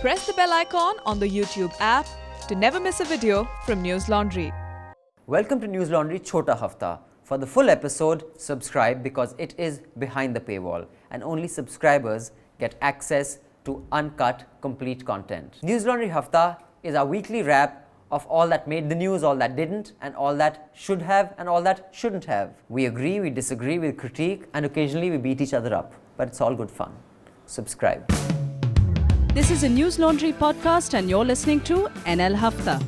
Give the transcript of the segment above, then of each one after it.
Press the bell icon on the YouTube app to never miss a video from Newslaundry. Welcome to Newslaundry Chhota Hafta. For the full episode, subscribe because it is behind the paywall and only subscribers get access to uncut, complete content. Newslaundry Hafta is our weekly wrap of all that made the news, all that didn't, and all that should have and all that shouldn't have. We agree, we disagree, we critique, and occasionally we beat each other up. But it's all good fun. Subscribe. This is a Newslaundry podcast and you're listening to NL Hafta.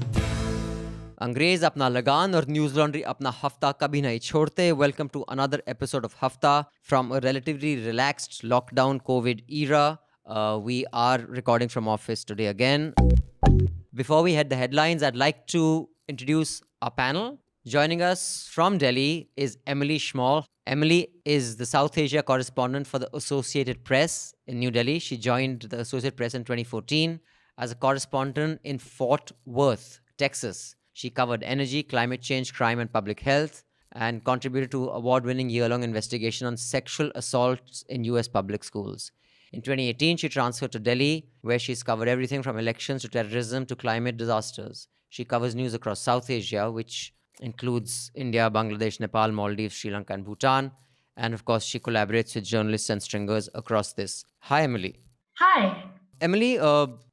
अंग्रेज अपना लगान और news laundry अपना हफ्ता कभी नहीं छोड़ते. Welcome to another episode of Hafta from a relatively relaxed lockdown COVID era. We are recording from office today again. Before we head the headlines, I'd like to introduce our panel. Joining us from Delhi is Emily Schmall. Emily is the South Asia correspondent for the Associated Press in New Delhi. She joined the Associated Press in 2014 as a correspondent in Fort Worth, Texas. She covered energy, climate change, crime and public health, and contributed to award-winning year-long investigation on sexual assaults in US public schools. In 2018, she transferred to Delhi, where she's covered everything from elections to terrorism to climate disasters. She covers news across South Asia, which includes India, Bangladesh, Nepal, Maldives, Sri Lanka and Bhutan. And of course, she collaborates with journalists and stringers across this. Hi, Emily. Hi. Emily,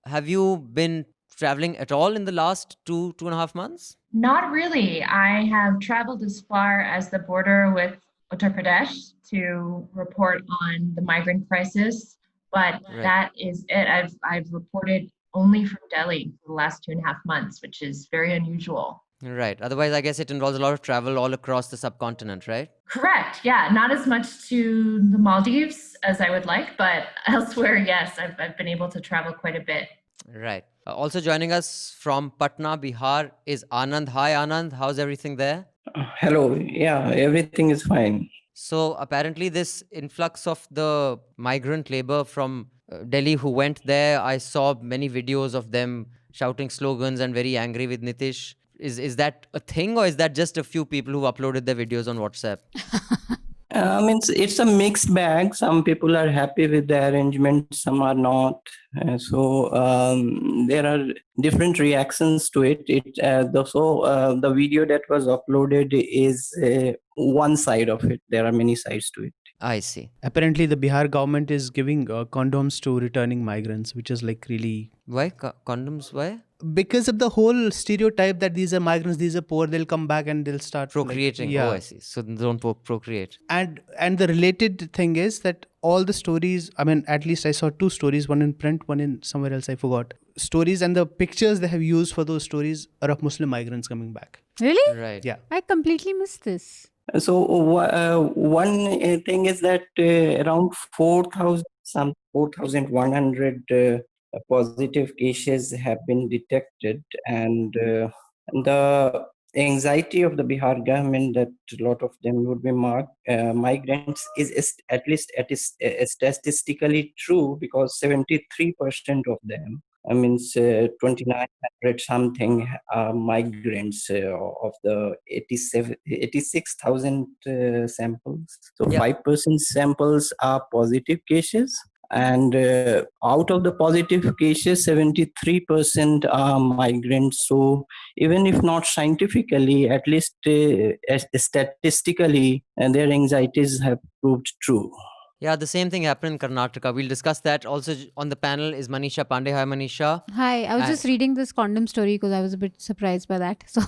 have you been traveling at all in the last two and a half months? Not really. I have traveled as far as the border with Uttar Pradesh to report on the migrant crisis, but That is it. I've reported only from Delhi for the last 2.5 months, which is very unusual. Right. Otherwise, I guess it involves a lot of travel all across the subcontinent, right? Correct. Yeah. Not as much to the Maldives as I would like, but elsewhere, yes, I've been able to travel quite a bit. Right. Also joining us from Patna, Bihar is Anand. Hi, Anand. How's everything there? Hello. Yeah, everything is fine. So apparently this influx of the migrant labor from Delhi who went there, I saw many videos of them shouting slogans and very angry with Nitish. Is that a thing or is that just a few people who uploaded their videos on WhatsApp? It's a mixed bag. Some people are happy with the arrangement, some are not. So there are different reactions to it. The video that was uploaded is one side of it. There are many sides to it. I see. Apparently, the Bihar government is giving condoms to returning migrants, which is like really... Why? Condoms? Why? Because of the whole stereotype that these are migrants, these are poor, they'll come back and they'll start... Procreating. Oh, I see. So they don't procreate. And the related thing is that all the stories, at least I saw 2 stories, one in print, one in somewhere else, I forgot. Stories and the pictures they have used for those stories are of Muslim migrants coming back. Really? Right. Yeah. I completely missed this. So one thing is that around 4,100 positive cases have been detected, and the anxiety of the Bihar government that a lot of them would be migrants is at least statistically true, because 73% of them, 2,900 something migrants of the 86,000 samples. So 5% samples are positive cases. And out of the positive cases, 73% are migrants. So even if not scientifically, at least statistically, their anxieties have proved true. Yeah, the same thing happened in Karnataka. We'll discuss that. Also on the panel is Manisha Pande. Hi, Manisha. Hi, I was just reading this condom story because I was a bit surprised by that. So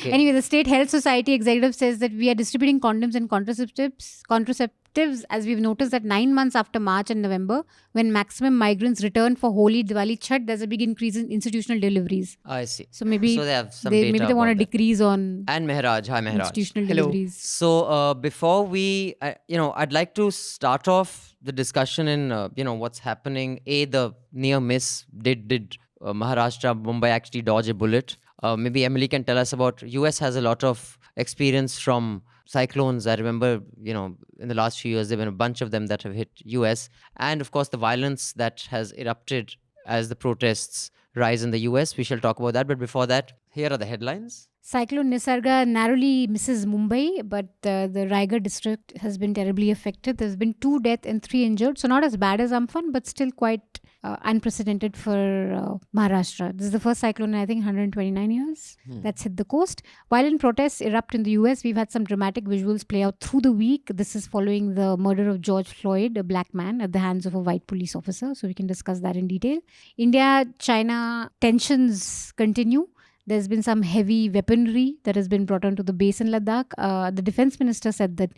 anyway, the State Health Society executive says that we are distributing condoms and contraceptives as we've noticed that 9 months after March and November, when maximum migrants return for Holi, Diwali, Chhat, there's a big increase in institutional deliveries. I see. So maybe they have some data maybe they want to about that. Decrease on And Mehraj. Hi, Mehraj. institutional Hello. deliveries. So before we, I'd like to start off the discussion in, what's happening. The near miss, did Maharashtra, Mumbai actually dodge a bullet? Maybe Emily can tell us about, US has a lot of experience from cyclones. I remember, in the last few years, there have been a bunch of them that have hit US. And of course, the violence that has erupted as the protests rise in the US. We shall talk about that. But before that, Here are the headlines. Cyclone Nisarga narrowly misses Mumbai, but the Raigad district has been terribly affected. There's been 2 deaths and 3 injured. So not as bad as Amphan, but still quite unprecedented for Maharashtra. This is the first cyclone in, I think, 129 years that's hit the coast. Violent protests erupt in the US. We've had some dramatic visuals play out through the week. This is following the murder of George Floyd, a black man, at the hands of a white police officer. So we can discuss that in detail. India-China tensions continue. There's been some heavy weaponry that has been brought onto the base in Ladakh. The defense minister said that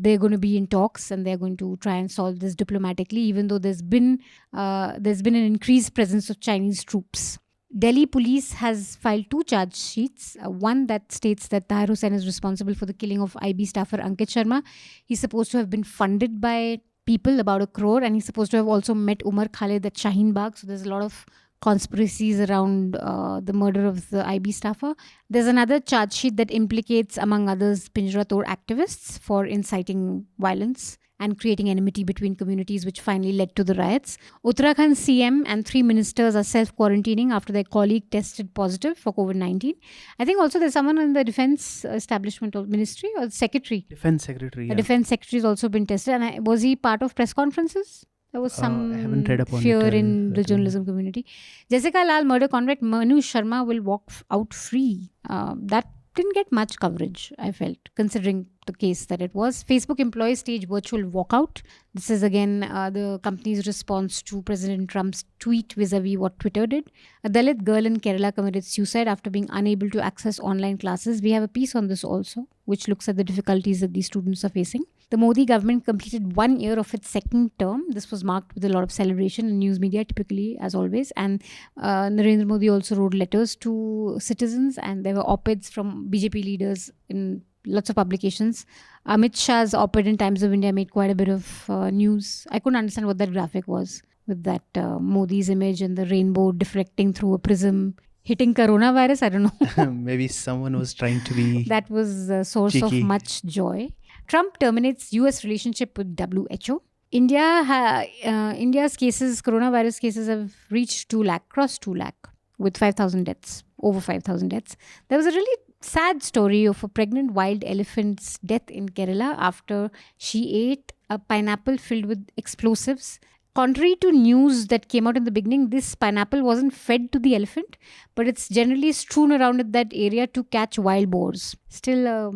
they're going to be in talks and they're going to try and solve this diplomatically, even though there's been an increased presence of Chinese troops. Delhi police has filed 2 charge sheets. One that states that Tahir Hussain is responsible for the killing of IB staffer Ankit Sharma. He's supposed to have been funded by people, about 1 crore, and he's supposed to have also met Umar Khalid at Shaheen Bagh. So there's a lot of conspiracies around the murder of the IB staffer. There's another charge sheet that implicates, among others, Pinjra Tod activists for inciting violence and creating enmity between communities, which finally led to the riots. Uttarakhand CM and 3 ministers are self-quarantining after their colleague tested positive for COVID-19. I think also there's someone in the defense establishment or ministry or secretary. Defense secretary. The defense secretary has also been tested. And was he part of press conferences? There was some fear in the journalism community. Jessica Lal murder convict Manu Sharma will walk out free. That didn't get much coverage, I felt, considering the case that it was. Facebook employees stage virtual walkout. This is again the company's response to President Trump's tweet vis-a-vis what Twitter did. A Dalit girl in Kerala committed suicide after being unable to access online classes. We have a piece on this also, which looks at the difficulties that these students are facing. The Modi government completed 1 year of its second term. This was marked with a lot of celebration in news media, typically, as always. And Narendra Modi also wrote letters to citizens, and there were op-eds from BJP leaders in lots of publications. Amit Shah's op-ed in Times of India made quite a bit of news. I couldn't understand what that graphic was, with that Modi's image and the rainbow deflecting through a prism, hitting coronavirus. I don't know. Maybe someone was trying to be That was a source cheeky. of much joy. Trump terminates US relationship with WHO. India's cases, coronavirus cases, have reached 2 lakh, crossed 2 lakh, with 5,000 deaths, over 5,000 deaths. There was a really sad story of a pregnant wild elephant's death in Kerala after she ate a pineapple filled with explosives. Contrary to news that came out in the beginning, this pineapple wasn't fed to the elephant, but it's generally strewn around in that area to catch wild boars. Still a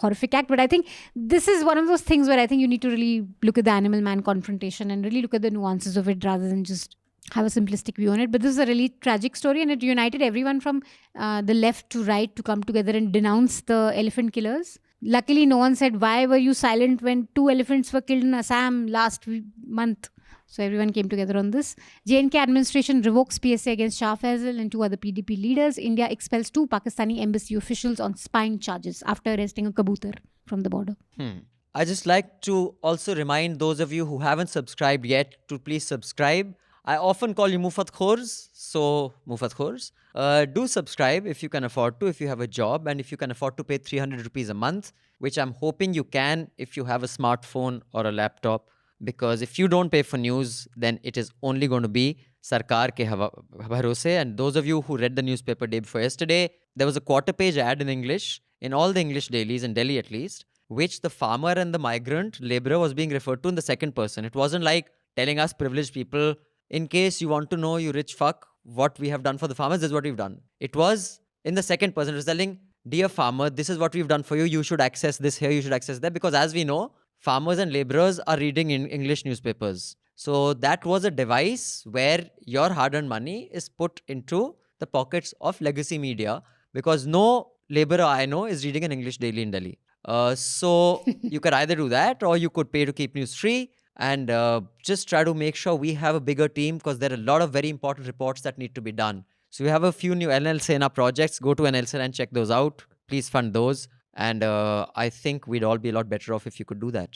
horrific act, but I think this is one of those things where I think you need to really look at the animal-man confrontation and really look at the nuances of it rather than just have a simplistic view on it. But this is a really tragic story, and it united everyone from the left to right to come together and denounce the elephant killers. Luckily, no one said, why were you silent when 2 elephants were killed in Assam last month? So everyone came together on this. J&K administration revokes PSA against Shah Faisal and 2 other PDP leaders. India expels 2 Pakistani embassy officials on spying charges after arresting a kabootar from the border. I just like to also remind those of you who haven't subscribed yet to please subscribe. I often call you Mufat Khors, so Mufat Khors. Do subscribe if you can afford to, if you have a job, and if you can afford to pay 300 rupees a month, which I'm hoping you can if you have a smartphone or a laptop. Because if you don't pay for news, then it is only going to be Sarkar ke bharose. And those of you who read the newspaper day before yesterday, there was a quarter-page ad in English, in all the English dailies, in Delhi at least, which the farmer and the migrant laborer was being referred to in the second person. It wasn't like telling us privileged people, in case you want to know, you rich fuck, what we have done for the farmers, this is what we've done. It was in the second person. It was telling, dear farmer, this is what we've done for you. You should access this here, you should access that. Because as we know, farmers and laborers are reading in English newspapers. So that was a device where your hard-earned money is put into the pockets of legacy media, because no laborer I know is reading an English daily in Delhi. So you could either do that, or you could pay to keep news free and just try to make sure we have a bigger team, because there are a lot of very important reports that need to be done. So we have a few new NL Sena projects. Go to NL Sena and check those out. Please fund those. And I think we'd all be a lot better off if you could do that.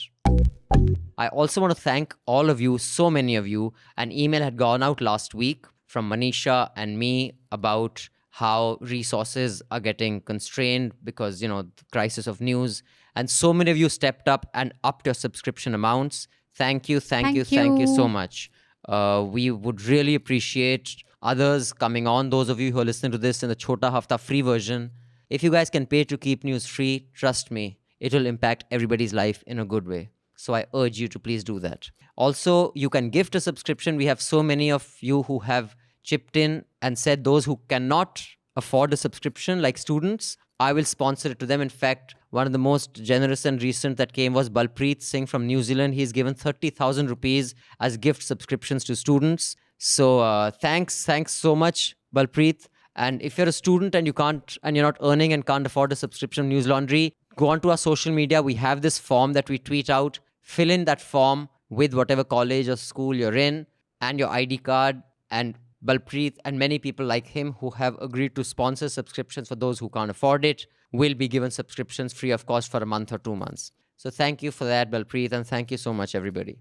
I also want to thank all of you, so many of you. An email had gone out last week from Manisha and me about how resources are getting constrained because, the crisis of news. And so many of you stepped up and upped your subscription amounts. Thank you so much. We would really appreciate others coming on. Those of you who are listening to this in the Chhota Hafta free version, if you guys can pay to keep news free, trust me, it will impact everybody's life in a good way. So I urge you to please do that. Also, you can gift a subscription. We have so many of you who have chipped in and said those who cannot afford a subscription, like students, I will sponsor it to them. In fact, one of the most generous and recent that came was Balpreet Singh from New Zealand. He's given 30,000 rupees as gift subscriptions to students. So thanks so much, Balpreet. And if you're a student and you're not earning and can't afford a subscription to Newslaundry, go onto our social media. We have this form that we tweet out. Fill in that form with whatever college or school you're in and your ID card. And Balpreet and many people like him who have agreed to sponsor subscriptions for those who can't afford it will be given subscriptions free of cost for a month or 2 months. So thank you for that, Balpreet, and thank you so much, everybody.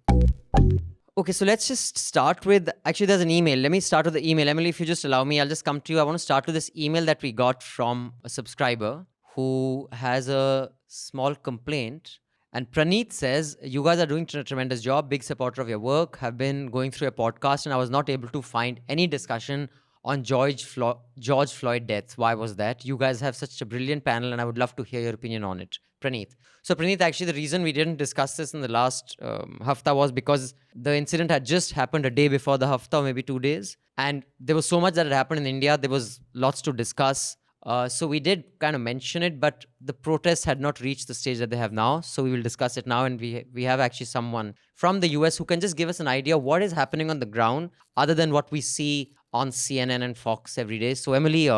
Okay, so let's just start with, actually there's an email. Let me start with the email. Emily, if you just allow me, I'll just come to you. I want to start with this email that we got from a subscriber who has a small complaint. And Praneeth says, you guys are doing a tremendous job, big supporter of your work, have been going through a podcast and I was not able to find any discussion on George Floyd death. Why was that? You guys have such a brilliant panel and I would love to hear your opinion on it. Praneeth. So Praneeth, actually the reason we didn't discuss this in the last hafta was because the incident had just happened a day before the hafta, or maybe 2 days. And there was so much that had happened in India. There was lots to discuss. So we did kind of mention it, but the protests had not reached the stage that they have now. So we will discuss it now. And we have actually someone from the US who can just give us an idea of what is happening on the ground other than what we see on CNN and Fox every day. So Emily,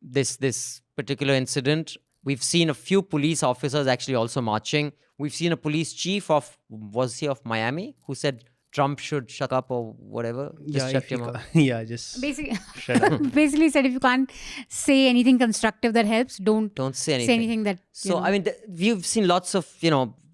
this particular incident, we've seen a few police officers actually also marching. We've seen a police chief of Miami who said Trump should shut up or whatever. Just shut your mouth. Yeah, just basically, shut up. basically said if you can't say anything constructive that helps, don't say anything. Say anything that. So I mean, we've seen lots of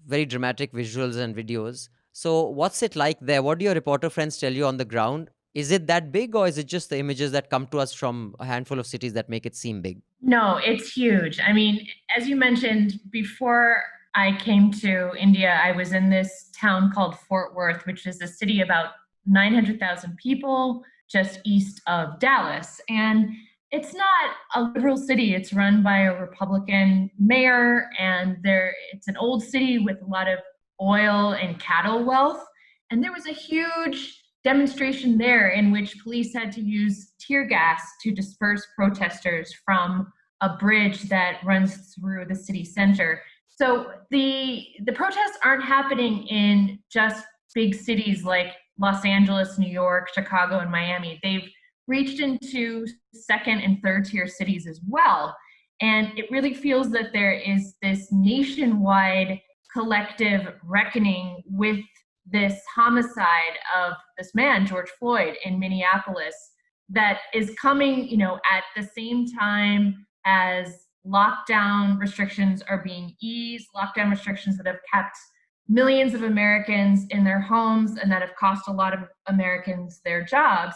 very dramatic visuals and videos. So what's it like there? What do your reporter friends tell you on the ground? Is it that big, or is it just the images that come to us from a handful of cities that make it seem big? No, it's huge. I mean, as you mentioned, before I came to India, I was in this town called Fort Worth, which is a city about 900,000 people just east of Dallas. And it's not a liberal city. It's run by a Republican mayor, and it's an old city with a lot of oil and cattle wealth. And there was a huge demonstration there in which police had to use tear gas to disperse protesters from a bridge that runs through the city center. So the protests aren't happening in just big cities like Los Angeles, New York, Chicago, and Miami. They've reached into second and third tier cities as well. And it really feels that there is this nationwide collective reckoning with this homicide of this man, George Floyd, in Minneapolis, that is coming, at the same time as lockdown restrictions are being eased, lockdown restrictions that have kept millions of Americans in their homes and that have cost a lot of Americans their jobs.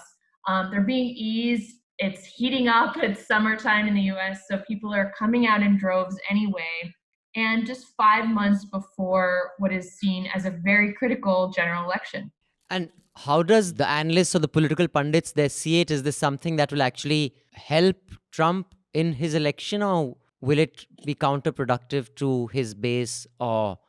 They're being eased. It's heating up. It's summertime in the US, so people are coming out in droves anyway. And just 5 months before what is seen as a very critical general election. And how does the analysts or the political pundits there see it? Is this something that will actually help Trump in his election, or will it be counterproductive to his base or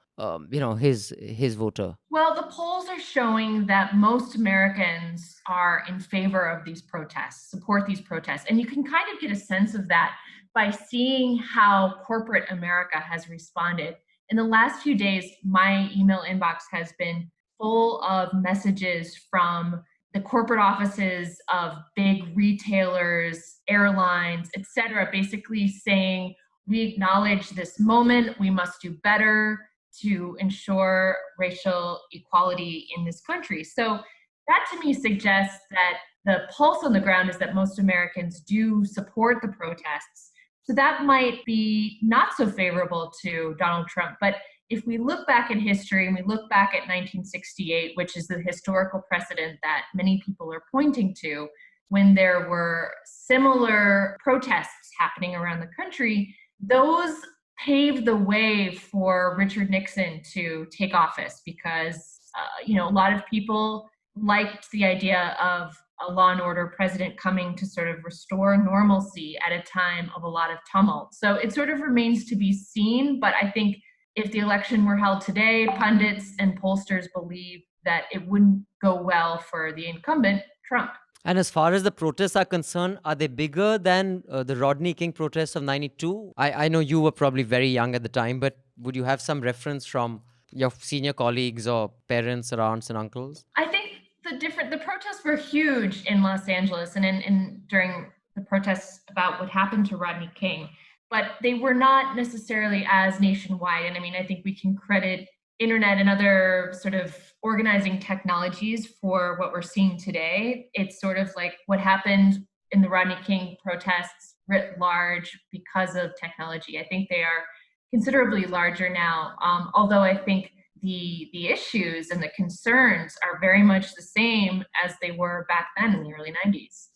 his voter? Well, the polls are showing that most Americans are in favor of these protests, support these protests. And you can kind of get a sense of that by seeing how corporate America has responded. In the last few days, my email inbox has been full of messages from the corporate offices of big retailers, airlines, etc., basically saying, we acknowledge this moment, we must do better to ensure racial equality in this country. So that to me suggests that the pulse on the ground is that most Americans do support the protests. So that might be not so favorable to Donald Trump. But if we look back in history and we look back at 1968, which is the historical precedent that many people are pointing to, when there were similar protests happening around the country, those paved the way for Richard Nixon to take office because, a lot of people liked the idea of a law and order president coming to sort of restore normalcy at a time of a lot of tumult. So it sort of remains to be seen. But I think if the election were held today, pundits and pollsters believe that it wouldn't go well for the incumbent, Trump. And as far as the protests are concerned, are they bigger than the Rodney King protests of 92? I know you were probably very young at the time, but would you have some reference from your senior colleagues or parents or aunts and uncles? I think the protests were huge in Los Angeles and in during the protests about what happened to Rodney King, but they were not necessarily as nationwide. And I mean, I think we can credit internet and other sort of organizing technologies for what we're seeing today. It's sort of like what happened in the Rodney King protests writ large because of technology. I think they are considerably larger now, although I think the issues and the concerns are very much the same as they were back then in the early 90s.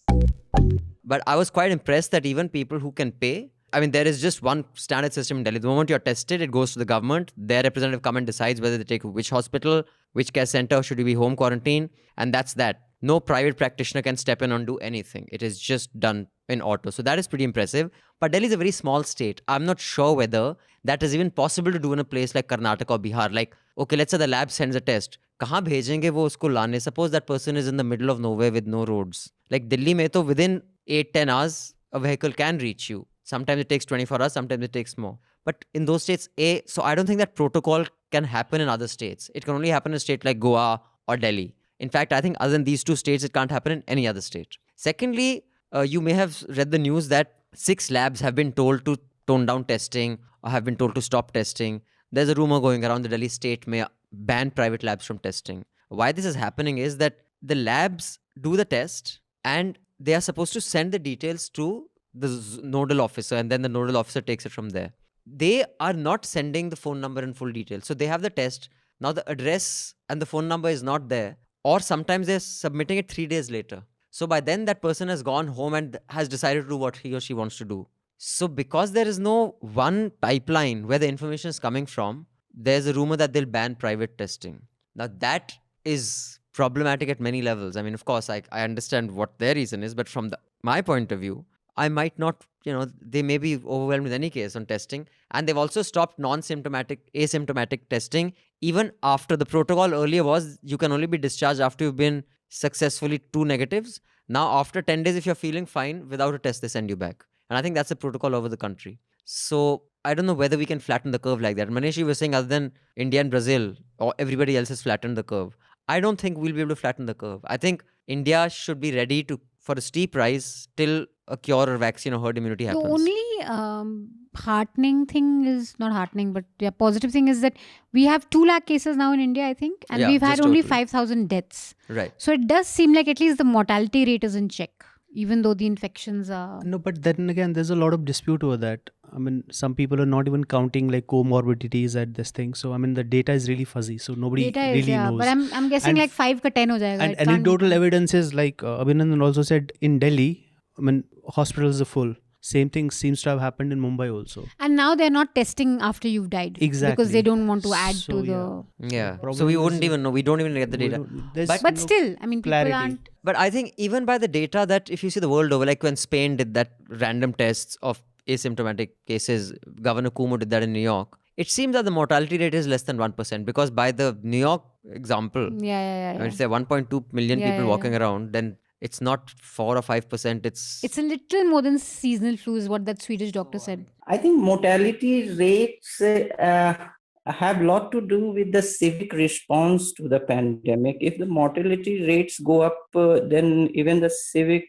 But I was quite impressed that even people who can pay, I mean, there is just one standard system in Delhi. The moment you're tested, it goes to the government. Their representative come and decides whether they take which hospital, which care center, should you be home quarantine. And that's that. No private practitioner can step in and do anything. It is just done in auto. So that is pretty impressive. But Delhi is a very small state. I'm not sure whether that is even possible to do in a place like Karnataka or Bihar. Like, okay, let's say the lab sends a test. Kahan bhejenge wo usko lane? Suppose that person is in the middle of nowhere with no roads. Like Delhi mein to within 8-10 hours, a vehicle can reach you. Sometimes it takes 24 hours, sometimes it takes more. But in those states, so I don't think that protocol can happen in other states. It can only happen in a state like Goa or Delhi. In fact, I think other than these two states, it can't happen in any other state. Secondly, you may have read the news that 6 labs have been told to tone down testing or have been told to stop testing. There's a rumor going around the Delhi state may ban private labs from testing. Why this is happening is that the labs do the test and they are supposed to send the details to the nodal officer, and then the nodal officer takes it from there. They are not sending the phone number and full details. So they have the test. Now the address and the phone number is not there. Or sometimes they're submitting it 3 days later. So by then that person has gone home and has decided to do what he or she wants to do. So because there is no one pipeline where the information is coming from, there's a rumor that they'll ban private testing. Now that is problematic at many levels. I mean, of course, I understand what their reason is, but from my point of view, I might not, they may be overwhelmed in any case on testing. And they've also stopped asymptomatic testing. Even after the protocol earlier was, you can only be discharged after you've been successfully 2 negatives. Now, after 10 days, if you're feeling fine, without a test, they send you back. And I think that's the protocol over the country. So I don't know whether we can flatten the curve like that. Manisha, you were saying other than India and Brazil, or everybody else has flattened the curve. I don't think we'll be able to flatten the curve. I think India should be ready for a steep rise till a cure or vaccine or herd immunity happens. The only heartening thing is, not heartening, but positive thing is that we have 2 lakh cases now in India, I think. And we've had only 5,000 deaths. Right. So it does seem like at least the mortality rate is in check, even though the infections are... No, but then again, there's a lot of dispute over that. I mean, some people are not even counting like comorbidities at this thing. So, I mean, the data is really fuzzy. So, nobody really knows. But I'm guessing like 5 ka 10 ho jayega. And anecdotal evidence is like Abhinandan also said, in Delhi, I mean, hospitals are full. Same thing seems to have happened in Mumbai also. And now they're not testing after you've died. Exactly. Because they don't want to add to the... Yeah. So we wouldn't even know. We don't even get the data. But still, I mean, people aren't... But I think even by the data that if you see the world over, like when Spain did that random tests of asymptomatic cases, Governor Cuomo did that in New York, it seems that the mortality rate is less than 1%, because by the New York example, I mean, if there are 1.2 million people walking around, then it's not 4 or 5%. It's a little more than seasonal flu is what that Swedish doctor said. I think mortality rates have a lot to do with the civic response to the pandemic. If the mortality rates go up, then even the civic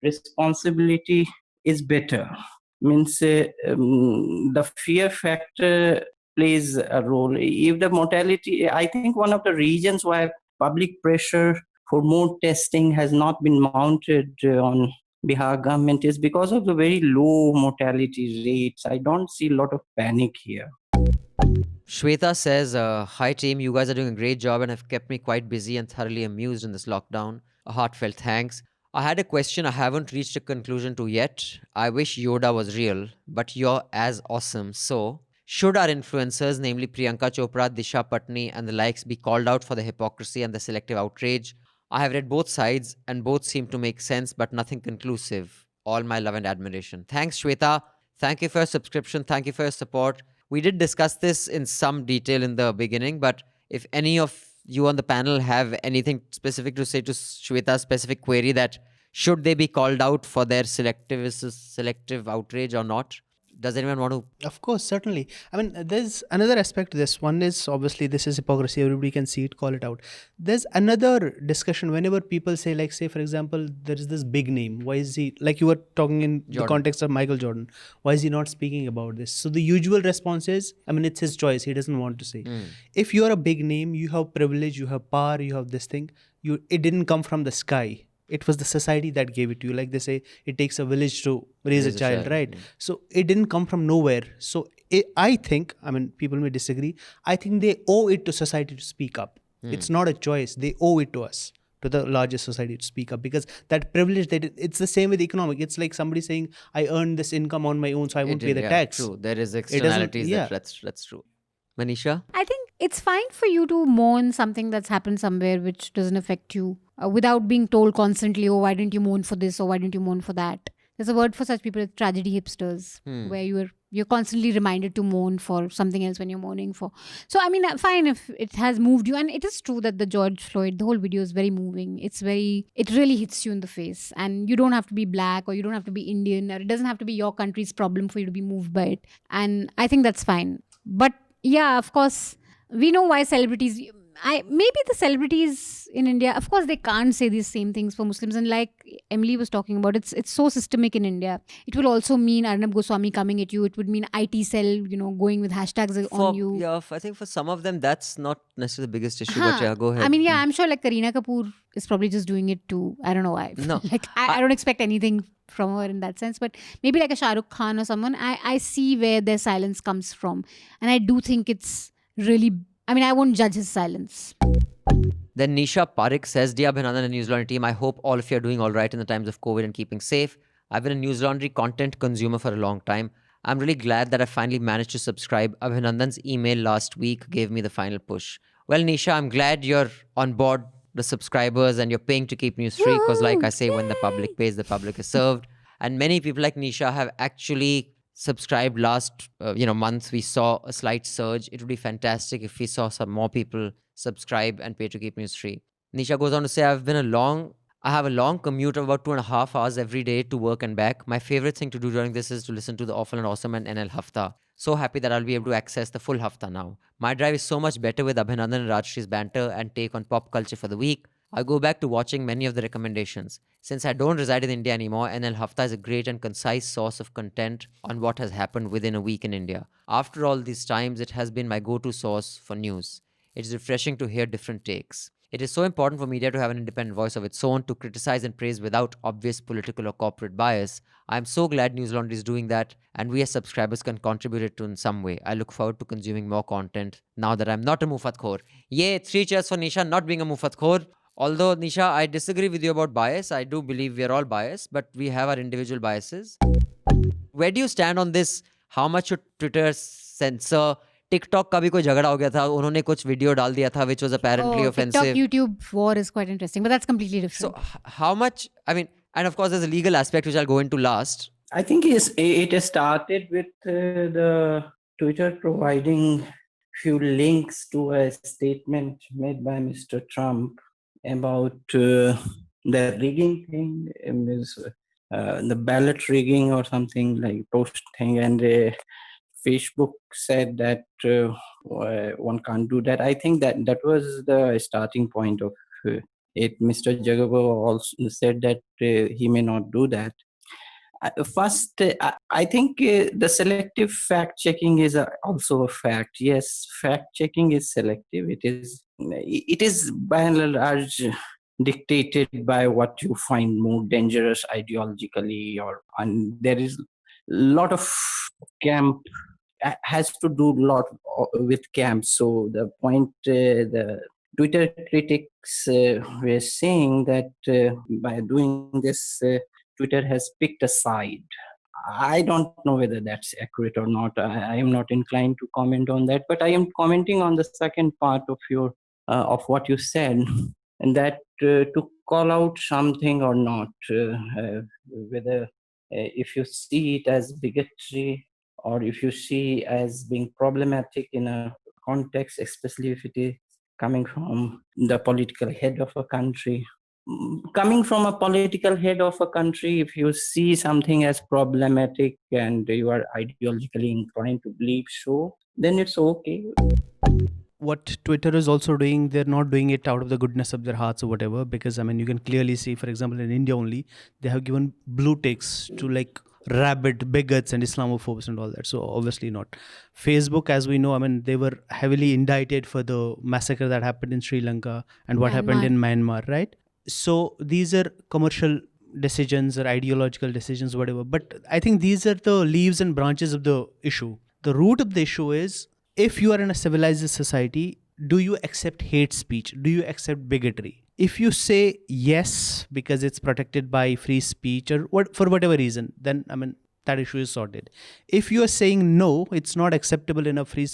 responsibility is better. Means the fear factor plays a role. If the mortality, I think one of the reasons why public pressure for more testing has not been mounted on Bihar government is because of the very low mortality rates. I don't see a lot of panic here. Shweta says, hi team, you guys are doing a great job and have kept me quite busy and thoroughly amused in this lockdown. A heartfelt thanks. I had a question I haven't reached a conclusion to yet. I wish Yoda was real, but you're as awesome. So, should our influencers, namely Priyanka Chopra, Disha Patni and the likes, be called out for the hypocrisy and the selective outrage? I have read both sides and both seem to make sense, but nothing conclusive. All my love and admiration. Thanks, Shweta. Thank you for your subscription. Thank you for your support. We did discuss this in some detail in the beginning, but if any of you on the panel have anything specific to say to Shweta's specific query, that should they be called out for their selective outrage or not? Does anyone want to? Of course, certainly. I mean, there's another aspect to this. One is obviously this is hypocrisy. Everybody can see it, call it out. There's another discussion whenever people say, like, say, for example, there is this big name. Why is he, like you were talking in the context of Michael Jordan, why is he not speaking about this? So the usual response is, I mean, it's his choice. He doesn't want to say. If you're a big name, you have privilege, you have power, you have this thing. It didn't come from the sky. It was the society that gave it to you. Like they say, it takes a village to raise a child, right? So it didn't come from nowhere. So I think, I mean, people may disagree. I think they owe it to society to speak up. It's not a choice. They owe it to us, to the larger society, to speak up, because that privilege, it's the same with economic. It's like somebody saying, I earned this income on my own, so I won't pay the tax. True. There is externalities. That's true. Manisha? I think it's fine for you to mourn something that's happened somewhere which doesn't affect you without being told constantly, oh, why didn't you mourn for this or why didn't you mourn for that? There's a word for such people, it's tragedy hipsters, where you're constantly reminded to mourn for something else when you're mourning for. So, I mean, fine if it has moved you. And it is true that the George Floyd, the whole video is very moving. It really hits you in the face. And you don't have to be black or you don't have to be Indian, or it doesn't have to be your country's problem for you to be moved by it. And I think that's fine. But yeah, of course, we know why celebrities... maybe the celebrities in India, of course, they can't say these same things for Muslims. And like Emily was talking about, it's so systemic in India. It will also mean Arnab Goswami coming at you. It would mean IT cell, going with hashtags on you. Yeah, I think for some of them, that's not necessarily the biggest issue. But yeah, go ahead. I mean, yeah, I'm sure like Kareena Kapoor is probably just doing it too. I don't know why. No. Like I don't expect anything from her in that sense. But maybe like a Shah Rukh Khan or someone, I see where their silence comes from. And I do think it's really... I mean, I won't judge his silence. Then Nisha Parik says, Dear Abhinandan and Newslaundry team, I hope all of you are doing all right in the times of COVID and keeping safe. I've been a Newslaundry content consumer for a long time. I'm really glad that I finally managed to subscribe. Abhinandan's email last week gave me the final push. Well, Nisha, I'm glad you're on board the subscribers and you're paying to keep news free, because like I say, when the public pays, the public is served. And many people like Nisha have actually subscribed last month. We saw a slight surge. It would be fantastic if we saw some more people subscribe and pay to keep news free. Nisha goes on to say, I have a long commute of about 2.5 hours every day to work and back. My favorite thing to do during this is to listen to the Awful and Awesome and NL Hafta. So happy that I'll be able to access the full Hafta now. My drive is so much better with Abhinandan and Rajshree's banter and take on pop culture for the week. I go back to watching many of the recommendations. Since I don't reside in India anymore, NL Hafta is a great and concise source of content on what has happened within a week in India. After all these times, it has been my go-to source for news. It's refreshing to hear different takes. It is so important for media to have an independent voice of its own, to criticize and praise without obvious political or corporate bias. I'm so glad Newslaundry is doing that, and we as subscribers can contribute it to in some way. I look forward to consuming more content now that I'm not a Mufat Khor. Yay, 3 cheers for Nisha not being a Mufat Khor. Although, Nisha, I disagree with you about bias. I do believe we are all biased, but we have our individual biases. Where do you stand on this? How much should Twitter censor? TikTok का भी कोई झगड़ा हो गया था. उन्होंने कुछ video डाल दिया था which was apparently offensive. TikTok YouTube war is quite interesting, but that's completely different. So how much, I mean, and of course there's a legal aspect which I'll go into last. I think it started with the Twitter providing few links to a statement made by Mr. Trump about the rigging thing, the ballot rigging or something like post thing, and Facebook said that one can't do that. I think that was the starting point of it. Mr. Jagabov also said that he may not do that. First, I think the selective fact-checking is also a fact. Yes, fact-checking is selective. It is by and large dictated by what you find more dangerous ideologically, and there is a lot of camp has to do a lot with camps. So the point the Twitter critics were saying that by doing this, Twitter has picked a side. I don't know whether that's accurate or not. I am not inclined to comment on that, but I am commenting on the second part of your of what you said. and that to call out something or not, whether if you see it as bigotry or if you see as being problematic in a context, especially if it is coming from the political head of a country. Coming from a political head of a country, if you see something as problematic and you are ideologically inclined to believe so, then it's okay. What Twitter is also doing, they're not doing it out of the goodness of their hearts or whatever, because I mean, you can clearly see, for example, in India only, they have given blue ticks to like rabid bigots and Islamophobes and all that. So obviously not. Facebook, as we know, I mean, they were heavily indicted for the massacre that happened in Sri Lanka and what happened in Myanmar, right? So these are commercial decisions or ideological decisions, whatever. But I think these are the leaves and branches of the issue. The root of the issue is, if you are in a civilized society, do you accept hate speech? Do you accept bigotry? If you say yes because it's protected by free speech or what, for whatever reason, then I mean that issue is sorted. If you are saying no, it's not acceptable in a free,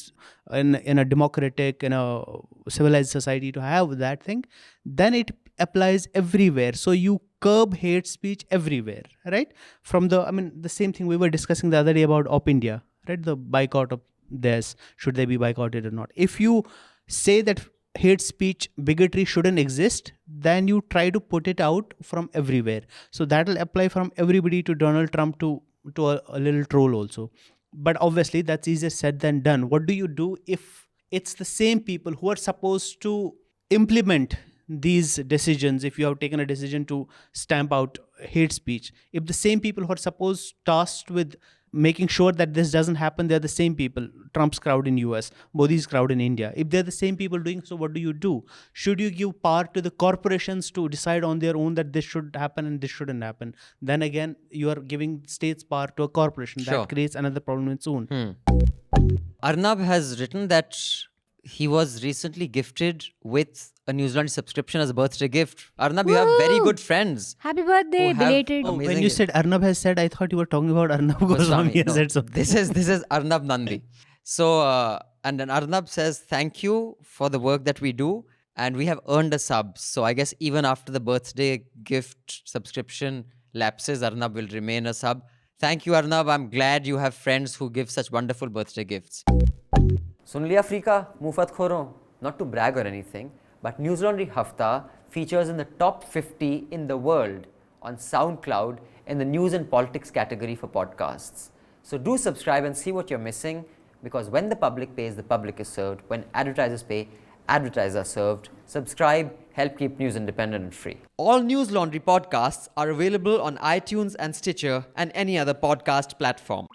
in a democratic, in a civilized society to have that thing, then it applies everywhere. So you curb hate speech everywhere, right? From the, I mean, the same thing we were discussing the other day about Op India, right? The boycott of theirs, should they be boycotted or not? If you say that hate speech, bigotry shouldn't exist, then you try to put it out from everywhere. So that will apply from everybody to Donald Trump to a little troll also. But obviously that's easier said than done. What do you do if it's the same people who are supposed to implement these decisions? If you have taken a decision to stamp out hate speech, if the same people who are supposed tasked with making sure that this doesn't happen, they're the same people, Trump's crowd in US, Modi's crowd in India, if they're the same people doing so, what do you do? Should you give power to the corporations to decide on their own that this should happen and this shouldn't happen? Then again, you are giving states power to a corporation. Sure. That creates another problem in its own. Arnab has written that he was recently gifted with a Newslaundry subscription as a birthday gift. Arnab, you have very good friends. Happy birthday, who have belated. amazing- When you said Arnab has said, I thought you were talking about Arnab Goswami. Goswami, no. Said something. This is Arnab Nandi. So, and then Arnab says, thank you for the work that we do. And we have earned a sub. So I guess even after the birthday gift subscription lapses, Arnab will remain a sub. Thank you, Arnab. I'm glad you have friends who give such wonderful birthday gifts. Sun liya Afrika, mufat khoron. Not to brag or anything, but Newslaundry Hafta features in the top 50 in the world on SoundCloud in the news and politics category for podcasts. So do subscribe and see what you're missing, because when the public pays, the public is served. When advertisers pay, advertisers are served. Subscribe, help keep news independent and free. All Newslaundry podcasts are available on iTunes and Stitcher and any other podcast platform.